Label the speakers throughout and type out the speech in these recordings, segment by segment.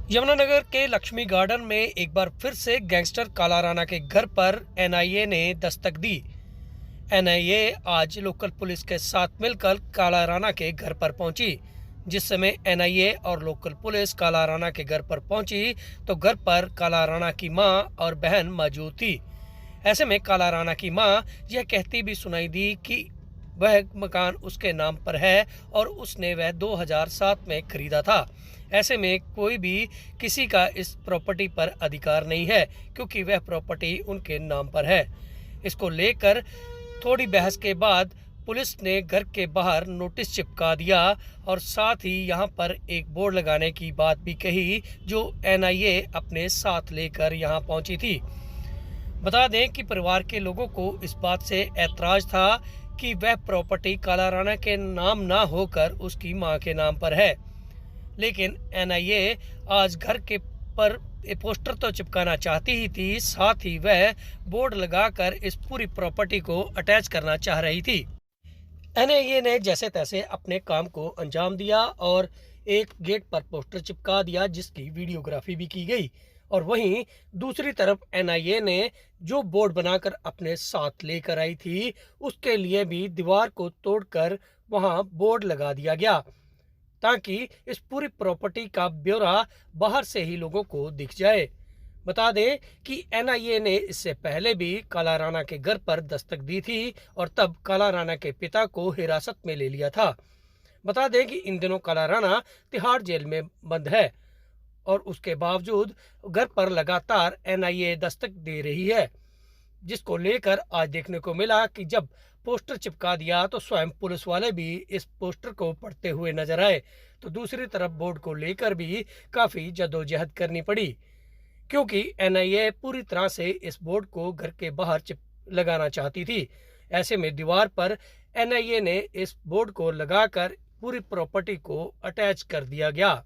Speaker 1: यमुनानगर के लक्ष्मी गार्डन में एक बार फिर से गैंगस्टर काला राणा के घर पर एनआईए ने दस्तक दी। एनआईए आज लोकल पुलिस के साथ मिलकर काला राणा के घर पर पहुंची। जिस समय एनआईए और लोकल पुलिस काला राणा के घर पर पहुंची तो घर पर काला राणा की मां और बहन मौजूद थी। ऐसे में काला राणा की मां यह कहती भी सुनाई दी कि वह मकान उसके नाम पर है और उसने वह 2007 में खरीदा था। ऐसे में कोई भी किसी का इस प्रॉपर्टी पर अधिकार नहीं है क्योंकि वह प्रॉपर्टी उनके नाम पर है। इसको लेकर थोड़ी बहस के बाद पुलिस ने घर के बाहर नोटिस चिपका दिया और साथ ही यहां पर एक बोर्ड लगाने की बात भी कही जो एनआईए अपने साथ लेकर यहां पहुंची थी। बता दें कि परिवार के लोगों को इस बात से ऐतराज था कि वह प्रॉपर्टी काला राणा के नाम ना होकर उसकी मां के नाम पर है, लेकिन एनआईए आज घर के पर पोस्टर तो चिपकाना चाहती ही थी, साथ ही वह बोर्ड लगाकर इस पूरी प्रॉपर्टी को अटैच करना चाह रही थी। एनआईए ने जैसे तैसे अपने काम को अंजाम दिया और एक गेट पर पोस्टर चिपका दिया जिसकी वीडियोग्राफी भी की गई। और वहीं दूसरी तरफ एनआईए ने जो बोर्ड बनाकर अपने साथ लेकर आई थी उसके लिए भी दीवार को तोड़कर वहां बोर्ड लगा दिया गया ताकि इस पूरी प्रॉपर्टी का ब्यौरा बाहर से ही लोगों को दिख जाए। बता दें कि एनआईए ने इससे पहले भी काला राणा के घर पर दस्तक दी थी और तब काला राणा के पिता को हिरासत में ले लिया था। बता दें कि इन दिनों काला राणा तिहाड़ जेल में बंद है और उसके बावजूद घर पर लगातार एनआईए दस्तक दे रही है, जिसको लेकर आज देखने को मिला कि जब पोस्टर चिपका दिया तो स्वयं पुलिस वाले भी इस पोस्टर को पढ़ते हुए नजर आए, तो दूसरी तरफ बोर्ड को लेकर भी काफी जद्दोजहद करनी पड़ी क्योंकि एनआईए पूरी तरह से इस बोर्ड को घर के बाहर लगाना चाहती थी। ऐसे में दीवार पर एनआईए ने इस बोर्ड को लगाकर पूरी प्रॉपर्टी को अटैच कर दिया गया।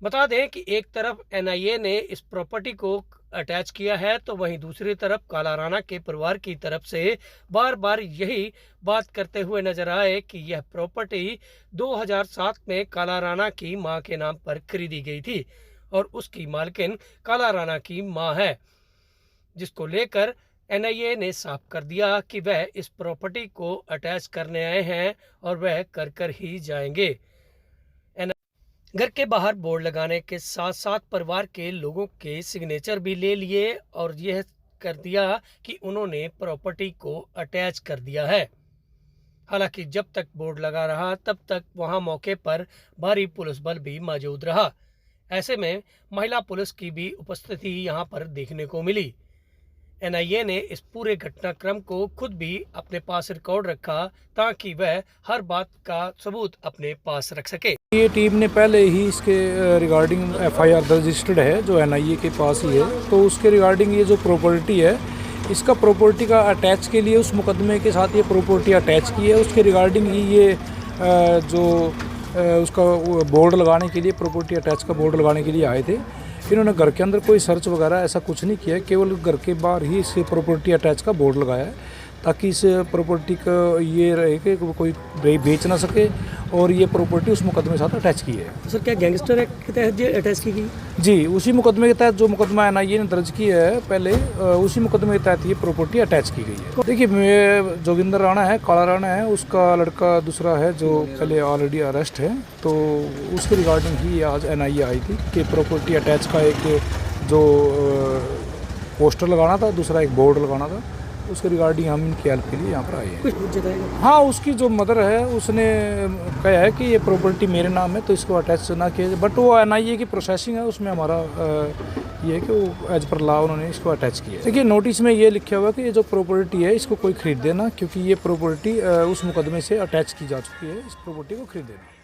Speaker 1: बता दें कि एक तरफ एनआईए ने इस प्रॉपर्टी को अटैच किया है तो वहीं दूसरी तरफ काला राणा के परिवार की तरफ से बार बार यही बात करते हुए नजर आए कि यह प्रॉपर्टी 2007 में काला राणा की मां के नाम पर खरीदी गई थी और उसकी मालकिन काला राणा की मां है, जिसको लेकर एनआईए ने साफ कर दिया कि वह इस प्रॉपर्टी को अटैच करने आए हैं और वह कर ही जाएंगे। घर के बाहर बोर्ड लगाने के साथ साथ परिवार के लोगों के सिग्नेचर भी ले लिए और यह कर दिया कि उन्होंने प्रॉपर्टी को अटैच कर दिया है। हालांकि जब तक बोर्ड लगा रहा तब तक वहां मौके पर भारी पुलिस बल भी मौजूद रहा। ऐसे में महिला पुलिस की भी उपस्थिति यहां पर देखने को मिली। एनआईए ने इस पूरे घटनाक्रम को खुद भी अपने पास रिकॉर्ड रखा ताकि वह हर बात का सबूत अपने पास रख सके।
Speaker 2: ये टीम ने पहले ही इसके रिगार्डिंग एफआईआर रजिस्टर्ड है जो एनआईए के पास ही है, तो उसके रिगार्डिंग ये जो प्रॉपर्टी है इसका प्रॉपर्टी का अटैच के लिए उस मुकदमे के साथ ये प्रॉपर्टी अटैच की है, उसके रिगार्डिंग ही ये जो उसका बोर्ड लगाने के लिए प्रॉपर्टी अटैच का बोर्ड लगाने के लिए आए थे। इन्होंने घर के अंदर कोई सर्च वगैरह ऐसा कुछ नहीं किया, केवल घर के बाहर ही इस प्रॉपर्टी अटैच का बोर्ड लगाया है ताकि इस प्रॉपर्टी का ये रहे कि कोई बेच ना सके और ये प्रॉपर्टी उस मुकदमे के साथ अटैच की है।
Speaker 1: तो सर क्या गैंगस्टर एक्ट के तहत ये अटैच की गई?
Speaker 2: जी, उसी मुकदमे के तहत जो मुकदमा एनआईए ने दर्ज किया है पहले, उसी मुकदमे के तहत ये प्रॉपर्टी अटैच की गई है। देखिए, जोगिंदर राणा है, काला राणा है, उसका लड़का दूसरा है जो पहले ऑलरेडी अरेस्ट है, तो उसके रिगार्डिंग ही आज एनआईए आई थी कि प्रॉपर्टी अटैच का एक जो पोस्टर लगाना था, दूसरा एक बोर्ड लगाना था, उसके रिगार्डिंग हम इनकी हेल्प के लिए यहाँ पर आए हैं। हाँ, उसकी जो मदर है उसने कहा है कि ये प्रॉपर्टी मेरे नाम है तो इसको अटैच ना किया जाए, बट वो एनआईए की प्रोसेसिंग है, उसमें हमारा ये है कि वो एज पर लॉ उन्होंने इसको अटैच किया है। देखिए, नोटिस में ये लिखा हुआ है कि ये जो प्रॉपर्टी है इसको कोई खरीद देना, क्योंकि ये प्रॉपर्टी उस मुकदमे से अटैच की जा चुकी है, इस प्रॉपर्टी को खरीद देना।